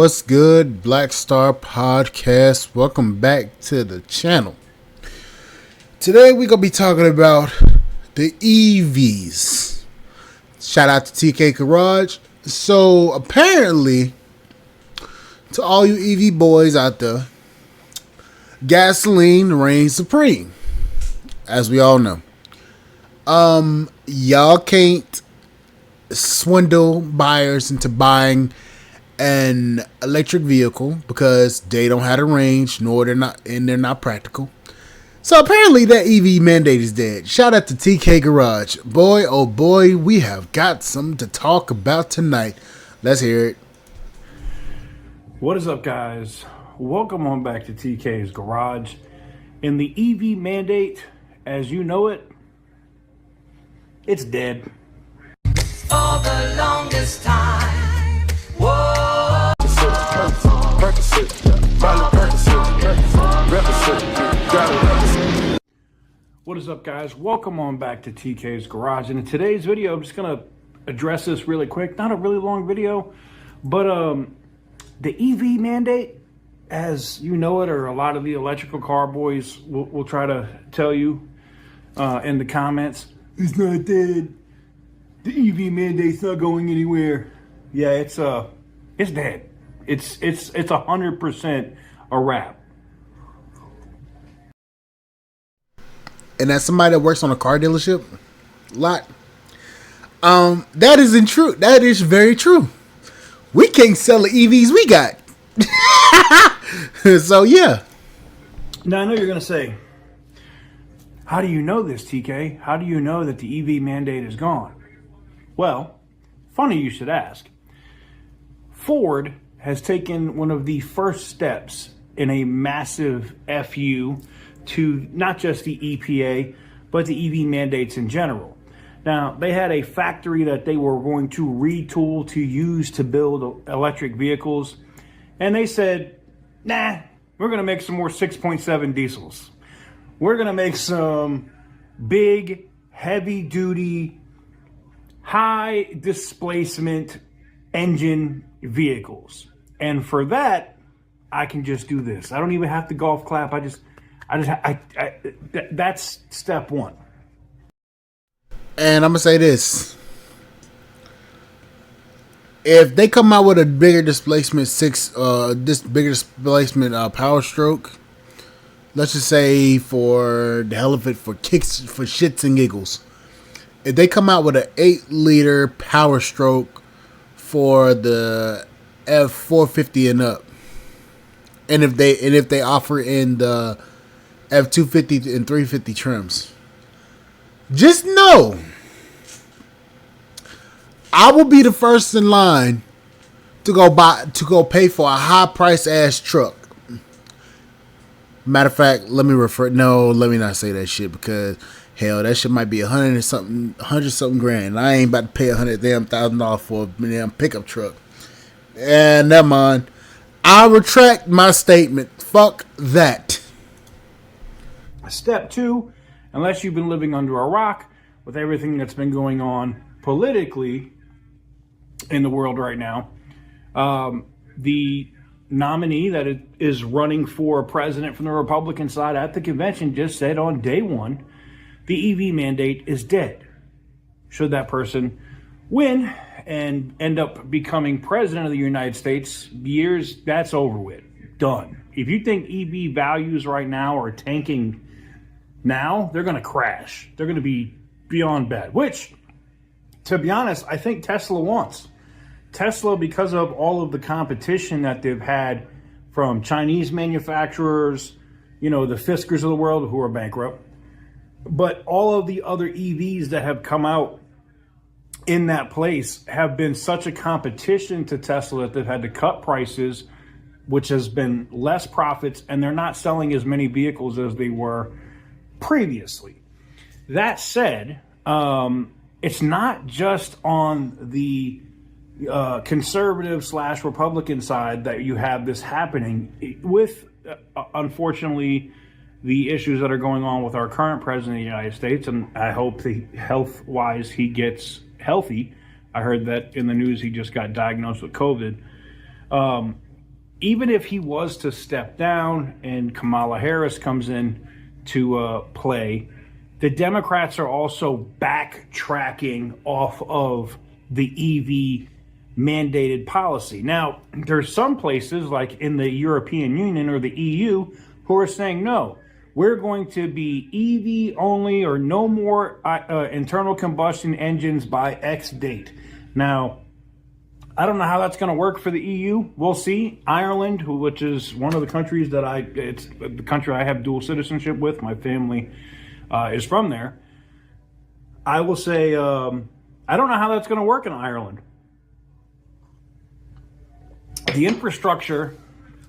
What's good, Black Star Podcast? Welcome back to the channel. Today we're going to be talking about the EVs. Shout out to TK Garage. So apparently, to all you EV boys out there, gasoline reigns supreme, as we all know. Y'all can't swindle buyers into buying an electric vehicle because they don't have a range, nor they're not practical. So apparently that EV mandate is dead. Shout out to TK Garage. Boy, oh boy, we have got something to talk about tonight. Let's hear it. What is up, guys? Welcome on back to TK's Garage. And the EV mandate, as you know it, it's dead. For the longest time. Whoa. What is up, guys? Welcome on back to TK's Garage. And in today's video, I'm just going to address this really quick. Not a really long video, but the EV mandate, as you know it, or a lot of the electrical car boys will try to tell you in the comments, it's not dead. The EV mandate's not going anywhere. Yeah, it's dead. It's 100% a wrap. And as somebody that works on a car dealership lot, that isn't true. That is very true. We can't sell the EVs we got. So yeah. Now I know you're gonna say, how do you know this, TK? How do you know that the EV mandate is gone? Well, funny you should ask. Ford has taken one of the first steps in a massive FU to not just the EPA, but the EV mandates in general. Now, they had a factory that they were going to retool to use to build electric vehicles, and they said, nah, we're going to make some more 6.7 diesels. We're going to make some big, heavy-duty, high displacement engine vehicles. And for that, I can just do this. I don't even have to golf clap. That's step one. And I'm gonna say this: if they come out with a bigger displacement power stroke, let's just say for the hell of it, for shits and giggles, if they come out with an 8-liter power stroke for the F450 and up, and if they offer in the F250 and 350 trims, just know I will be the first in line to go pay for a high price ass truck. Matter of fact, let me not say that shit, because hell, that shit might be $100 something grand. I ain't about to pay $100,000 for a damn pickup truck. And never mind. I retract my statement. Fuck that. Step two, unless you've been living under a rock with everything that's been going on politically in the world right now, the nominee that is running for president from the Republican side at the convention just said on day one, the EV mandate is dead. Should that person win and end up becoming president of the United States, that's over with. Done. If you think EV values right now are tanking now, they're going to crash. They're going to be beyond bad, which, to be honest, I think Tesla wants. Tesla, because of all of the competition that they've had from Chinese manufacturers, the Fiskars of the world who are bankrupt, but all of the other EVs that have come out in that place have been such a competition to Tesla that they've had to cut prices, which has been less profits, and they're not selling as many vehicles as they were previously. That said, it's not just on the conservative / Republican side that you have this happening with, unfortunately, the issues that are going on with our current president of the United States, and I hope health-wise he gets healthy. I heard that in the news he just got diagnosed with COVID. even if he was to step down and Kamala Harris comes in to play, the Democrats are also backtracking off of the EV mandated policy. Now, there's some places like in the European Union or the EU who are saying, no, we're going to be EV only or no more internal combustion engines by X date. Now, I don't know how that's going to work for the EU. We'll see. Ireland, which is one of the countries that it's the country I have dual citizenship with. My family is from there. I will say, I don't know how that's going to work in Ireland. The infrastructure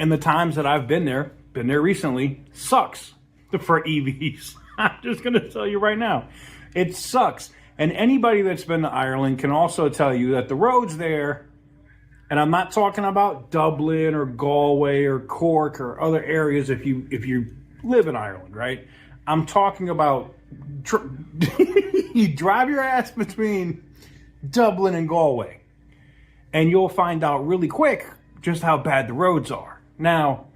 and the times that I've been there recently, sucks for EVs. I'm just going to tell you right now. It sucks. And anybody that's been to Ireland can also tell you that the roads there, and I'm not talking about Dublin or Galway or Cork or other areas if you live in Ireland, right? I'm talking about you drive your ass between Dublin and Galway, and you'll find out really quick just how bad the roads are. Now,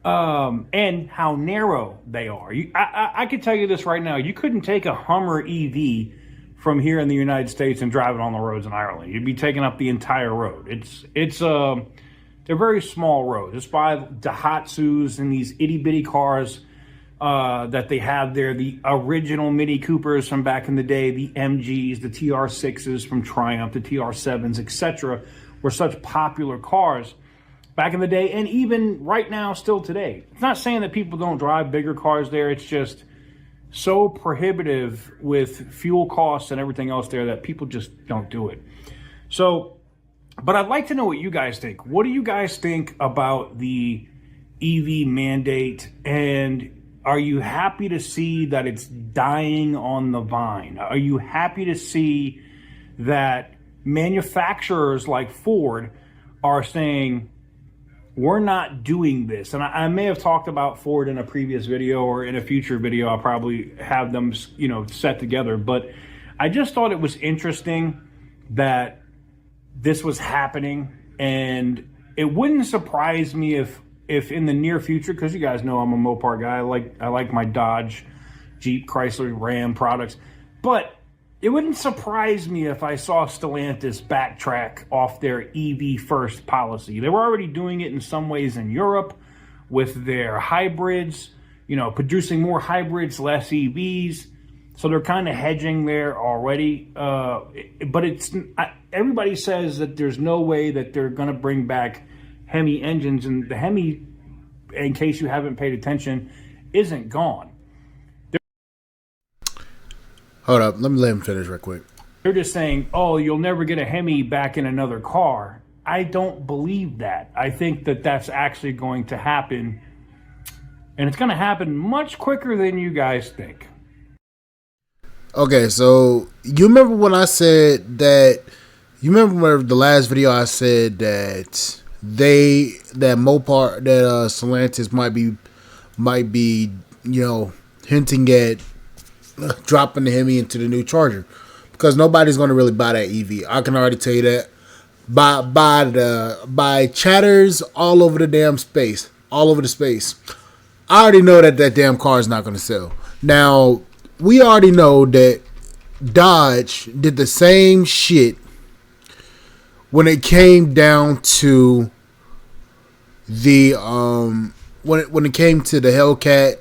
and how narrow they are. I can tell you this right now. You couldn't take a Hummer EV from here in the United States and drive it on the roads in Ireland. You'd be taking up the entire road. They're very small roads. It's by Daihatsus and these itty bitty cars that they have there. The original Mini Coopers from back in the day, the MGs, the TR6s from Triumph, the TR7s, etc., were such popular cars back in the day, and even right now, still today. It's not saying that people don't drive bigger cars there. It's just so prohibitive with fuel costs and everything else there that people just don't do it. So, but I'd like to know what you guys think. What do you guys think about the EV mandate? And are you happy to see that it's dying on the vine? Are you happy to see that manufacturers like Ford are saying, we're not doing this? And I may have talked about Ford in a previous video, or in a future video I'll probably have them, set together. But I just thought it was interesting that this was happening, and it wouldn't surprise me if in the near future, because you guys know I'm a Mopar guy. I like my Dodge, Jeep, Chrysler, Ram products, but it wouldn't surprise me if I saw Stellantis backtrack off their EV first policy. They were already doing it in some ways in Europe with their hybrids, producing more hybrids, less EVs. So they're kind of hedging there already. But everybody says that there's no way that they're going to bring back Hemi engines. And the Hemi, in case you haven't paid attention, isn't gone. Hold up, let me let him finish real quick. They're just saying, oh, you'll never get a Hemi back in another car. I don't believe that. I think that that's actually going to happen. And it's going to happen much quicker than you guys think. Okay, so you remember when I said that, the last video I said that Stellantis might be, hinting at dropping the Hemi into the new Charger, because nobody's going to really buy that EV. I can already tell you that by chatters all over the damn space, all over the space. I already know that damn car is not going to sell. Now, we already know that Dodge did the same shit when it came down to the when it came to the Hellcat,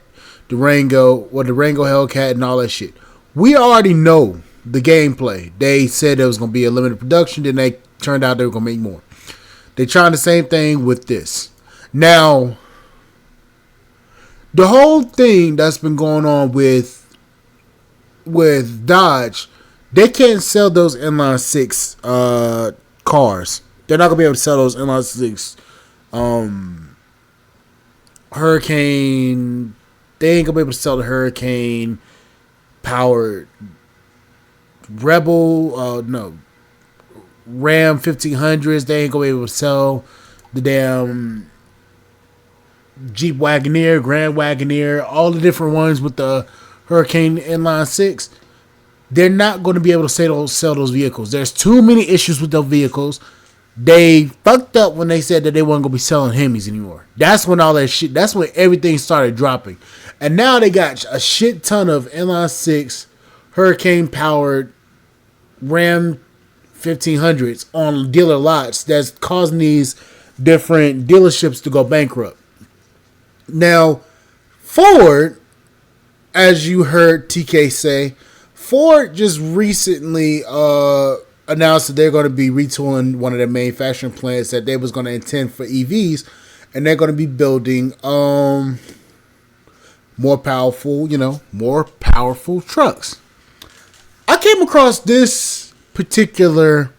the Rango Hellcat, and all that shit. We already know the gameplay. They said it was going to be a limited production, then they turned out they were going to make more. They're trying the same thing with this. Now, the whole thing that's been going on with Dodge, they can't sell those inline six cars. They're not going to be able to sell those inline six Hurricane. They ain't gonna be able to sell the Hurricane powered Rebel, Ram 1500s. They ain't gonna be able to sell the damn Jeep Wagoneer, Grand Wagoneer, all the different ones with the Hurricane inline six. They're not going to be able to sell those vehicles. There's too many issues with those vehicles. They fucked up when they said that they weren't gonna be selling Hemis anymore. That's when all that shit. That's when everything started dropping, and now they got a shit ton of inline six, hurricane powered Ram 1500s on dealer lots. That's causing these different dealerships to go bankrupt. Now, Ford, as you heard TK say, Ford just recently announced that they're going to be retooling one of their manufacturing plants that they was going to intend for EVs, and they're going to be building more powerful trucks. I came across this particular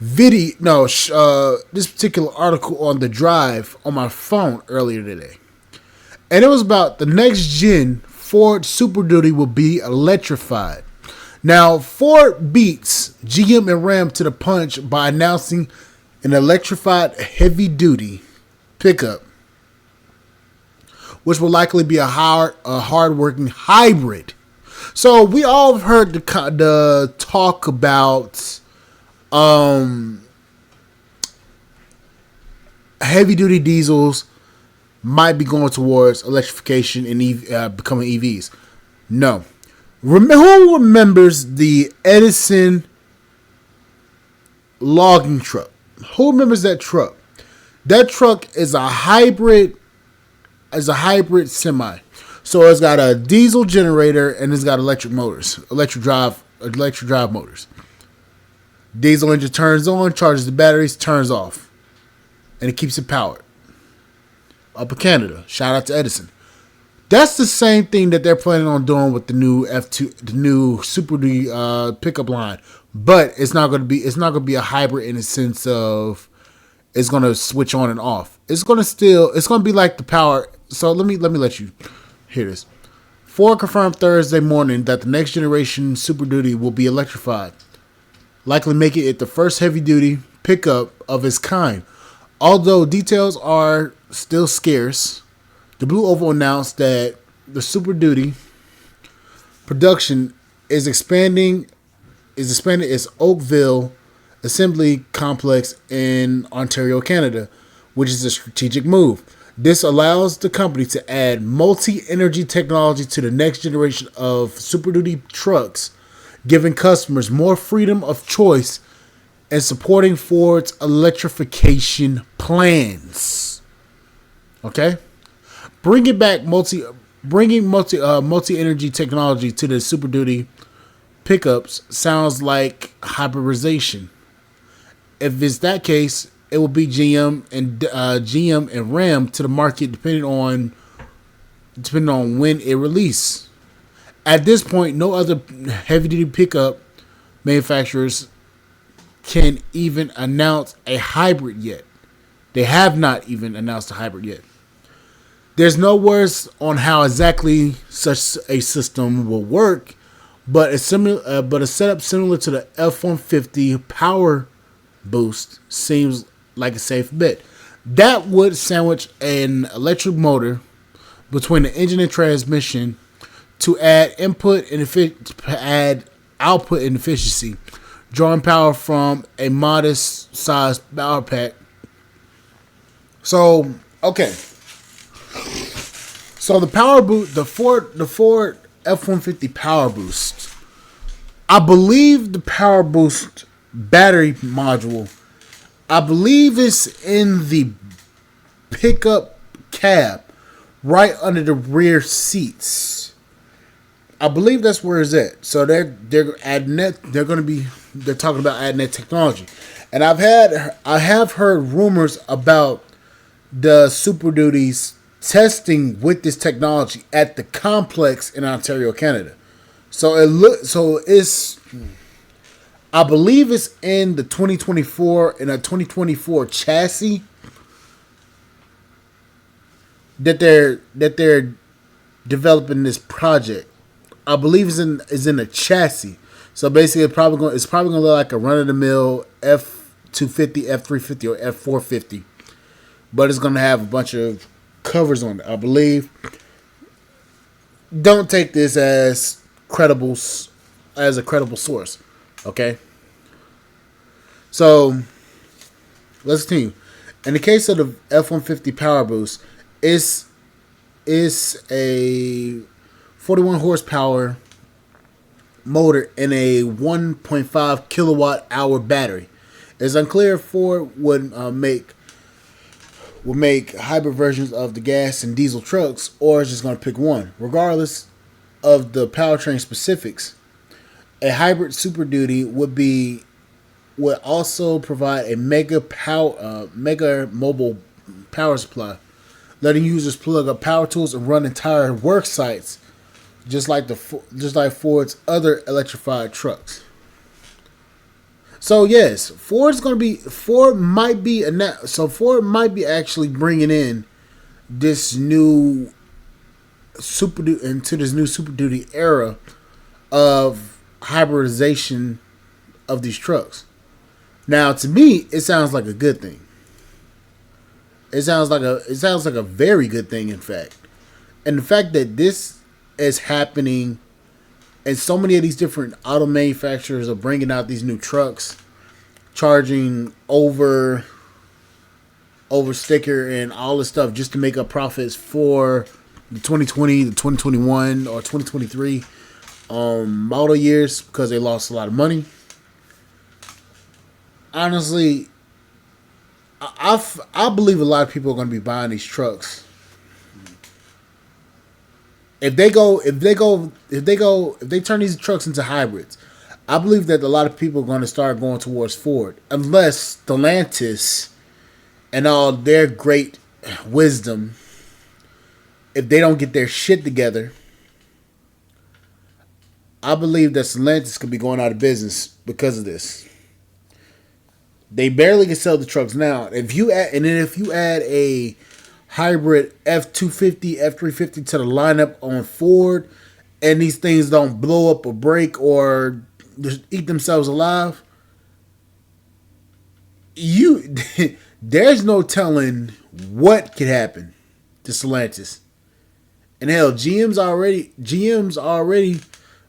this particular article on the Drive on my phone earlier today. And it was about the next gen Ford Super Duty will be electrified. Now, Ford beats GM and Ram to the punch by announcing an electrified heavy-duty pickup, which will likely be a hard-working hybrid. So we all have heard the talk about heavy-duty diesels might be going towards electrification and becoming EVs. No. Who remembers the Edison logging truck? Who remembers that truck? That truck is a hybrid semi. So it's got a diesel generator and it's got electric drive motors. Diesel engine turns on, charges the batteries, turns off, and it keeps it powered. Up in Canada, shout out to Edison. That's the same thing that they're planning on doing with the new the new Super Duty pickup line, but it's not going to be a hybrid in the sense of it's going to switch on and off. It's going to be like the power. So let me let you hear this. Ford confirmed Thursday morning that the next generation Super Duty will be electrified, likely making it the first heavy duty pickup of its kind. Although details are still scarce, the Blue Oval announced that the Super Duty production is expanding its Oakville assembly complex in Ontario, Canada, which is a strategic move. This allows the company to add multi-energy technology to the next generation of Super Duty trucks, giving customers more freedom of choice and supporting Ford's electrification plans. Okay, bringing multi-energy technology to the Super Duty pickups sounds like hybridization. If it's that case, it will be GM and Ram to the market depending on when it releases. At this point, no other heavy-duty pickup manufacturers can even announce a hybrid yet. They have not even announced a hybrid yet. There's no words on how exactly such a system will work, but a setup similar to the F-150 Power Boost seems like a safe bet. That would sandwich an electric motor between the engine and transmission to add output and efficiency, drawing power from a modest sized power pack. So, okay. So the power boost, the Ford F-150 Power Boost, I believe the Power Boost battery module, I believe it's in the pickup cab, right under the rear seats. I believe that's where it's at. So they're adding that. They're talking about adding that technology, and I have heard rumors about the Super Duties testing with this technology at the complex in Ontario, Canada. So it's I believe it's in the 2024 2024 chassis that they're developing this project. I believe is in a chassis. So basically, it's probably going to look like a run of the mill F-250, F-350, or F-450, but it's going to have a bunch of covers on it, I believe. Don't take this as a credible source, okay? So let's continue. In the case of the F-150 Power Boost, it's a 41 horsepower motor and a 1.5 kilowatt hour battery. It's unclear if Ford would make hybrid versions of the gas and diesel trucks, or is just going to pick one. Regardless of the powertrain specifics, a hybrid Super Duty would also provide a mega mobile power supply, letting users plug up power tools and run entire work sites, just like Ford's other electrified trucks. So yes, Ford might be actually bringing in this new Super Duty era of hybridization of these trucks. Now, to me, it sounds like a good thing. It sounds like a very good thing, in fact. And the fact that this is happening, and so many of these different auto manufacturers are bringing out these new trucks, charging over sticker and all this stuff just to make up profits for the 2020, the 2021, or 2023 model years because they lost a lot of money. Honestly, I believe a lot of people are going to be buying these trucks. If they turn these trucks into hybrids, I believe that a lot of people are going to start going towards Ford, unless Stellantis and all their great wisdom, if they don't get their shit together, I believe that Stellantis could be going out of business because of this. They barely can sell the trucks now. If you add a hybrid F-250, F-350 to the lineup on Ford, and these things don't blow up or break or just eat themselves alive, there's no telling what could happen to Stellantis. And hell, GM's already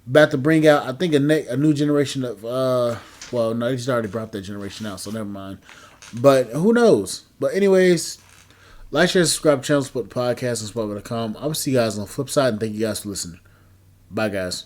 about to bring out, I think, a new generation of well, no, he's already brought that generation out, so never mind. But who knows? But anyways, like, share, subscribe to the channel, support the podcast, and support.com. I will see you guys on the flip side, and thank you guys for listening. Bye, guys.